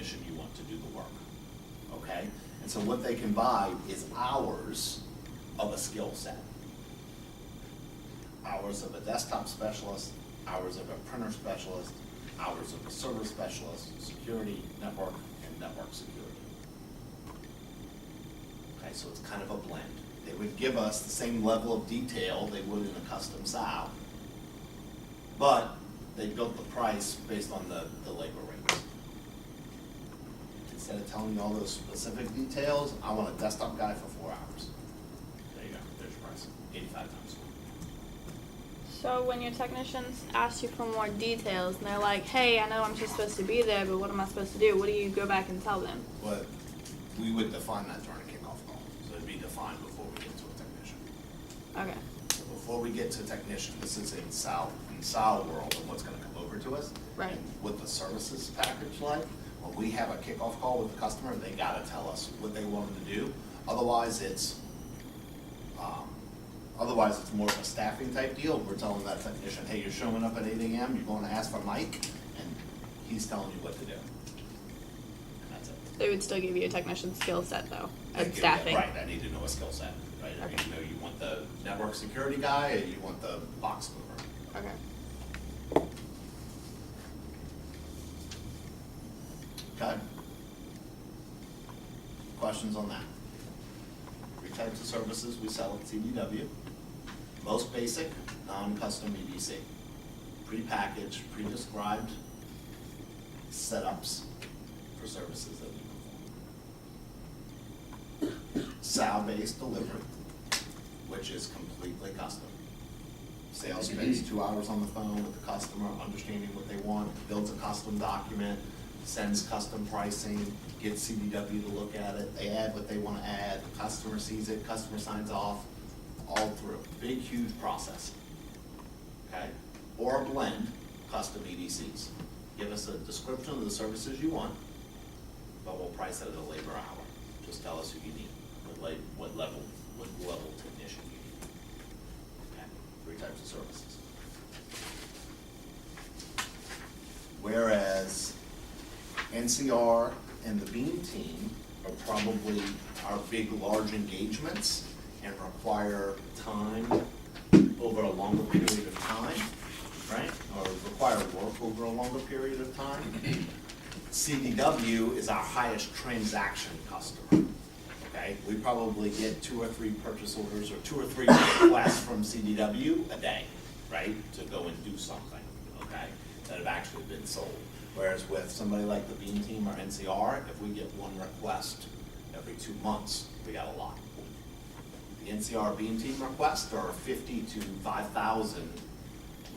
technician you want to do the work, okay? And so what they can buy is hours of a skill set. Hours of a desktop specialist, hours of a printer specialist, hours of a server specialist, security, network, and network security. Okay, so it's kind of a blend. They would give us the same level of detail they would in a custom SAL, but they built the price based on the labor rates. Instead of telling you all those specific details, I want a desktop guy for 4 hours. There you go, there's your price, 85 times 4. So when your technicians ask you for more details and they're like, hey, I know I'm just supposed to be there, but what am I supposed to do? What do you go back and tell them? But we would define that during a kickoff call. So it'd be defined before we get to a technician. Okay. So before we get to a technician, this is in SAL world and what's gonna come over to us. Right. And what the services package like, when we have a kickoff call with the customer, they gotta tell us what they want them to do. Otherwise it's more of a staffing type deal. We're telling that technician, hey, you're showing up at 8 a.m., you're going to ask for Mike, and he's telling you what to do. And that's it. They would still give you a technician skill set though, They and give- staffing. Right, I need to know a skill set, right? I need to know you want the network security guy, or you want the box mover. Okay. Okay? Questions on that? 3 types of services we sell at CDW. Most basic, non-custom EDC. Pre-packaged, pre-described setups for services that we perform. SAL-based delivery, which is completely custom. Sales spends 2 hours on the phone with the customer, understanding what they want, builds a custom document, sends custom pricing, gets CDW to look at it, they add what they want to add, the customer sees it, customer signs off, all through. Big, huge process. Okay? Or a blend, custom EDCs. Give us a description of the services you want, but we'll price it at a labor hour. Just tell us who you need, what level technician you need. Okay? 3 types of services. Whereas NCR and the Beam team are probably our big, large engagements and require time over a longer period of time, right? Or require work over a longer period of time. CDW is our highest transaction customer, okay? We probably get 2 or 3 purchase orders or 2 or 3 requests from CDW a day, right? To go and do something, okay? That have actually been sold. Whereas with somebody like the Beam team or NCR, if we get 1 request every 2 months, we got a lot. The NCR Beam team requests are 50 to 5,000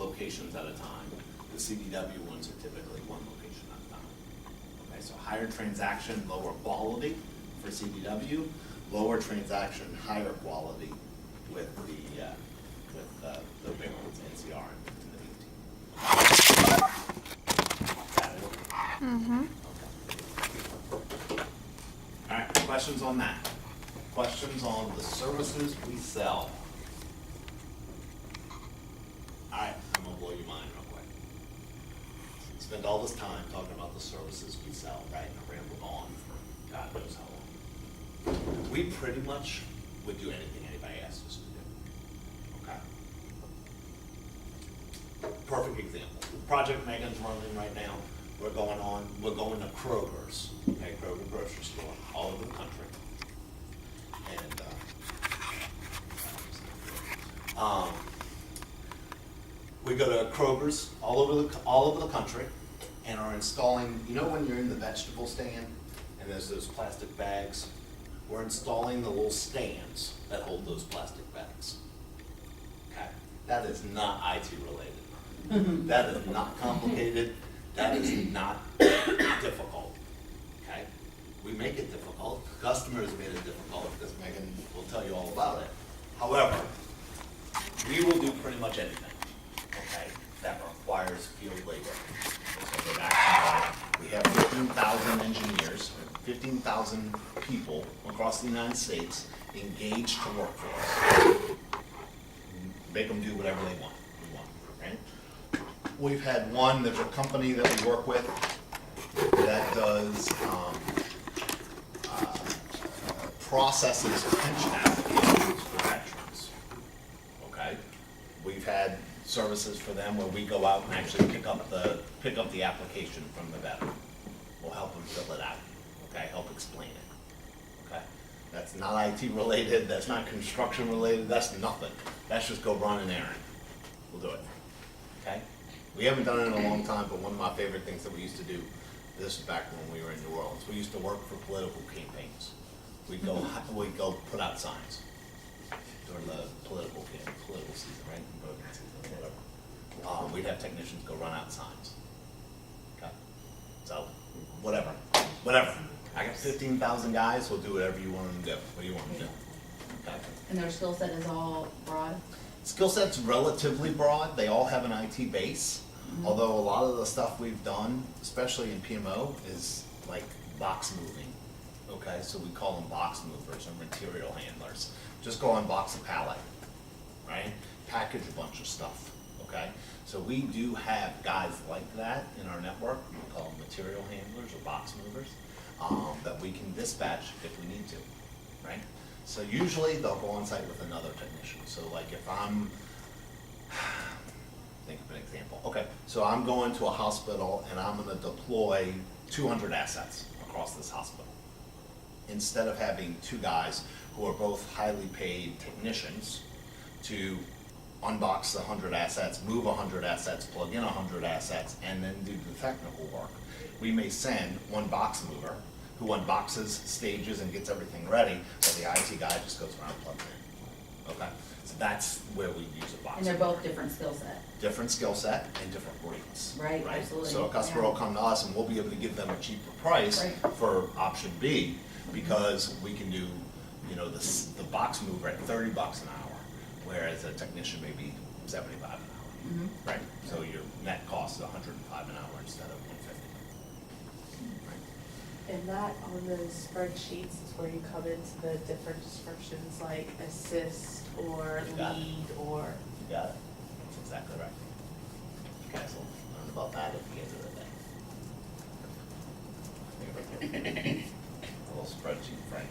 locations at a time. The CDW ones are typically 1 location at a time. Okay, so higher transaction, lower quality for CDW, lower transaction, higher quality with the big ones, NCR and the Beam team. Mm-hmm. Okay. All right, questions on that? Questions on the services we sell? All right, I'm gonna blow your mind real quick. Spend all this time talking about the services we sell, right? And I rambled on for God knows how long. We pretty much would do anything anybody asked us to do. Okay? Perfect example. Project Megan's running right now. We're going to Kroger's, okay, Kroger grocery store, all over the country. And we go to Kroger's all over the country and are installing, you know when you're in the vegetable stand and there's those plastic bags? We're installing the little stands that hold those plastic bags. Okay? That is not IT related. That is not complicated. That is not difficult, okay? We make it difficult. Customers made it difficult because Megan will tell you all about it. However, we will do pretty much anything, okay, that requires field labor. So go back to we have 15,000 engineers, 15,000 people across the United States engaged to work for us. Make them do whatever they want, right? We've had one, there's a company that we work with that does, processes pension applications for veterans, okay? We've had services for them where we go out and actually pick up the application from the veteran. We'll help them fill it out, okay, help explain it, okay? That's not IT related, that's not construction related, that's nothing. That's just go run an errand. We'll do it, okay? We haven't done it in a long time, but one of my favorite things that we used to do, this is back when we were in New Orleans, we used to work for political campaigns. We'd go put out signs during the political season, right? Voting season, whatever. We'd have technicians go run out signs. Okay? So, whatever. I got 15,000 guys, we'll do whatever you want them to do. What do you want them to do? Okay? And their skill set is all broad? Skill set's relatively broad. They all have an IT base. Although a lot of the stuff we've done, especially in PMO, is like box moving. Okay, so we call them box movers or material handlers. Just go on box a pallet, right? Package a bunch of stuff, okay? So we do have guys like that in our network. We call them material handlers or box movers that we can dispatch if we need to, right? So usually they'll go on site with another technician. So like if I'm, think of an example. Okay, so I'm going to a hospital and I'm gonna deploy 200 assets across this hospital. Instead of having two guys who are both highly paid technicians to unbox the 100 assets, move 100 assets, plug in 100 assets, and then do the technical work, we may send one box mover who unboxes, stages, and gets everything ready, but the IT guy just goes around and plugs in. Okay? So that's where we use a box And they're mover. both different skill set? Different skill set and different rates. Right, absolutely. So a customer Yeah. will come to us and we'll be able to give them a cheaper price Right. for option B, because we can do, you know, the box mover at $30 an hour, whereas a technician may be $75 an hour, right? So your net cost is $105 an hour instead of $150. Right? And that on the spreadsheets is where you come into the different descriptions like assist or You got it. lead or. You got it? That's exactly right. You guys will learn about that at the end of the day. A little spreadsheet, right?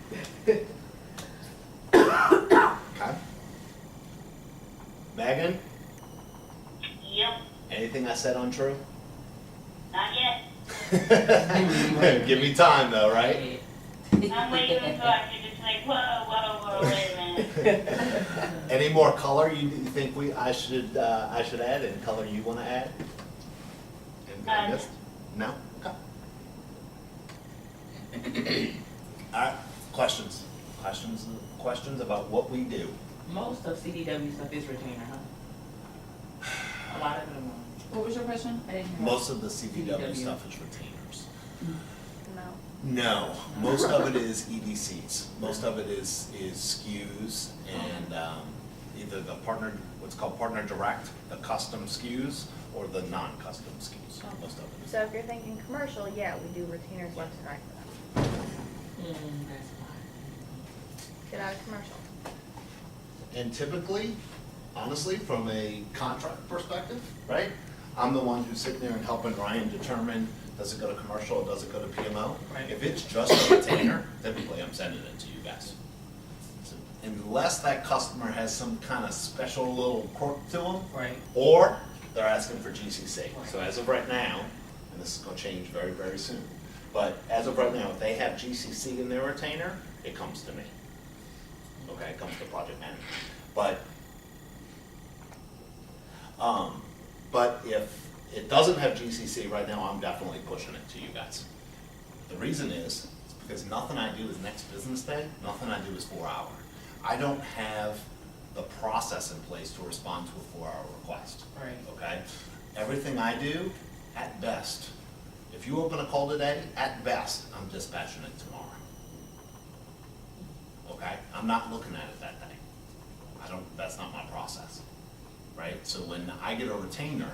Okay. Megan, Yep, anything I said untrue? not yet. Give me time though, right? I'm waiting until I can just like, whoa, wait a minute. Any more color you think I should add? Any color you want to add? Anything I missed? No? Okay. All right, questions? Questions about what we do? Most of CDW stuff is retainer, huh? A lot of them are. What was your question? I didn't hear. Most of the CVW CVW. stuff is retainers. No. No, most of it is EDCs. Most of it is SKUs and either the partner, what's called partner direct, the custom SKUs, or the non-custom SKUs. Most of it is. So if you're thinking commercial, yeah, we do retainers left and right for them. That's fine. Get out of commercial. And typically, honestly, from a contract perspective, right? I'm the one who's sitting there and helping Ryan determine, does it go to commercial or does it go to PMO? Right. If it's just a retainer, typically I'm sending it to you guys. So unless that customer has some kind of special little quirk to them, Right. or they're asking for GCC. So as of right now, and this is gonna change very, very soon, but as of right now, if they have GCC in their retainer, it comes to me. Okay, it comes to project management. But if it doesn't have GCC right now, I'm definitely pushing it to you guys. The reason is because nothing I do is next business day, nothing I do is 4 hour. I don't have the process in place to respond to a 4-hour request. Right. Okay? Everything I do, at best, if you open a call today, at best, I'm dispatching it tomorrow. Okay? I'm not looking at it that day. That's not my process, right? So when I get a retainer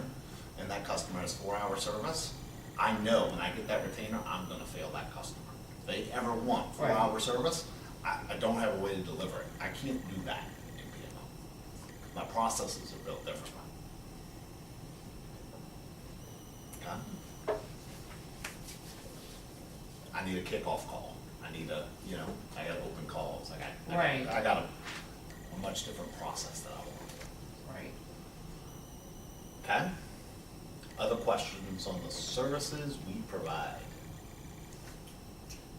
and that customer has 4-hour service, I know when I get that retainer, I'm gonna fail that customer. If they ever want 4-hour service, I don't have a way to deliver it. I can't do that in PMO. My processes are real different. Okay? I need a kickoff call, I need a, you know, I got open calls, Right. I got a much different process that I want. Right. Okay? Other questions on the services we provide?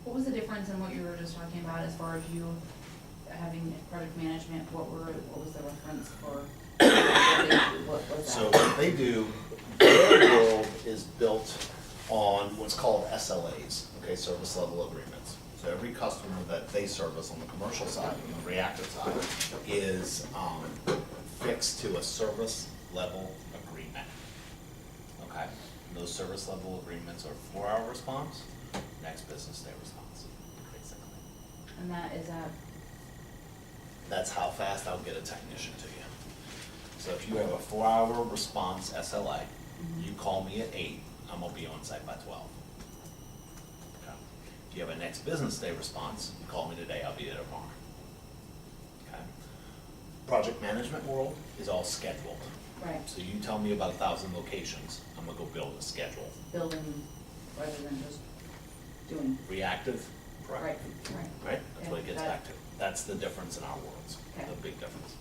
What was the difference in what you were just talking about as far as you having project management? What was the reference for? What was that? So what they do, their world is built on what's called SLAs, okay, service level agreements. So every customer that they service on the commercial side, on the reactor side, is fixed to a service level agreement. Okay, and those service level agreements are 4-hour response, next business day response, basically. And that is that, That's how fast I'll get a technician to you. So if you have a 4-hour response SLA, you call me at 8, I'm gonna be on site by 12. Okay. If you have a next business day response, you call me today, I'll be there tomorrow. Okay. Project management world is all scheduled. right, So you tell me about 1,000 locations, I'm gonna go build a schedule. building rather than just doing, Reactive, right, proactive, right. right? That's what it gets Yeah, back to. That's the difference in our worlds, Okay. the big difference.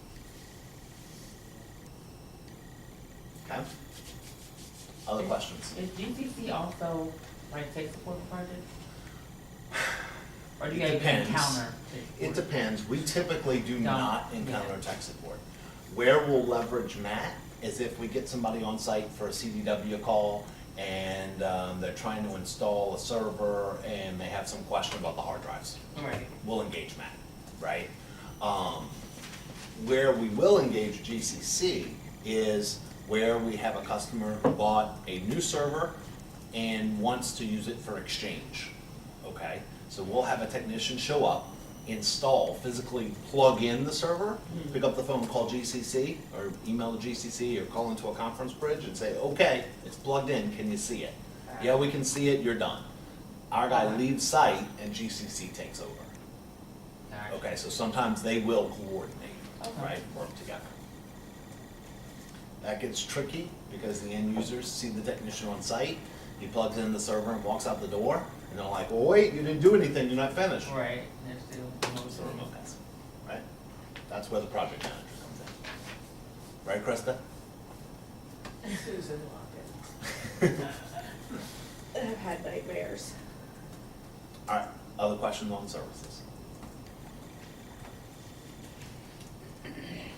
Okay? Other questions? Is GCC also like tech support project? Or do you It guys depends. encounter? It depends. We typically do Don't, not encounter tech support. Where we'll leverage Matt is if we get somebody on site for a CDW call and they're trying to install a server and they have some question about the hard drives. Right. We'll engage Matt, right? Where we will engage GCC is where we have a customer who bought a new server and wants to use it for exchange, okay? So we'll have a technician show up, install, physically plug in the server, pick up the phone, call GCC, or email the GCC, or call into a conference bridge and say, okay, it's plugged in, can you see it? Yeah, we can see it, you're done. Our guy leaves site and GCC takes over. Gotcha. Okay, so sometimes they will coordinate, right, work together. That gets tricky because the end users see the technician on site, he plugs in the server and walks out the door, and they're like, well, wait, you didn't do anything, you're not finished. Right, there's still. It's the remote guys, right? That's where the project manager comes in. Right, Krista? Susan Lockett. I've had nightmares. All right, other questions on services?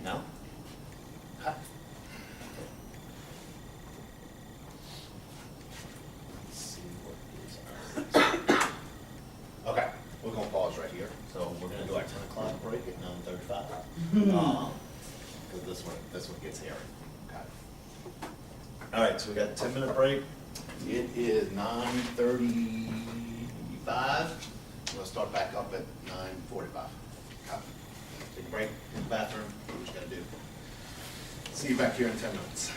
No? Okay. Let's see what is our. Okay, we're gonna pause right here, so we're gonna do our 10 o'clock break at 9:35. Cause this one gets hairy, okay? All right, so we got a 10-minute break. It is 9:35. We'll start back up at 9:45. Okay. Take a break, in the bathroom, do what you gotta do. See you back here in 10 minutes.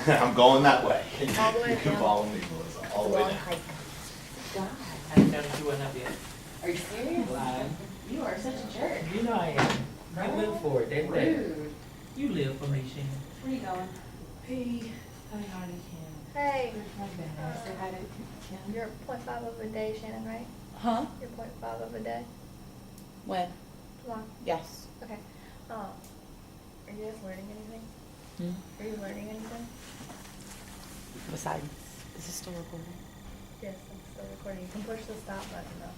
I'm going that way. All the way You can down. follow me, Melissa, all the way down. God, I didn't know you were up yet. are you serious? Live. You are such a jerk. You know I am. I live for it. That's that. Rude. You live for me, Shannon. Where you going? Hey, hi, honey, Kim. Hey, Where's my bag? Say hi to Kim. you're 0.5 of a day, Shannon, right? Huh? You're 0.5 of a day? When? Tomorrow? Yes. Okay. Are you guys learning anything? Are you learning anything? Besides, is this still recording? Yes, I'm still recording. You can push the stop button though.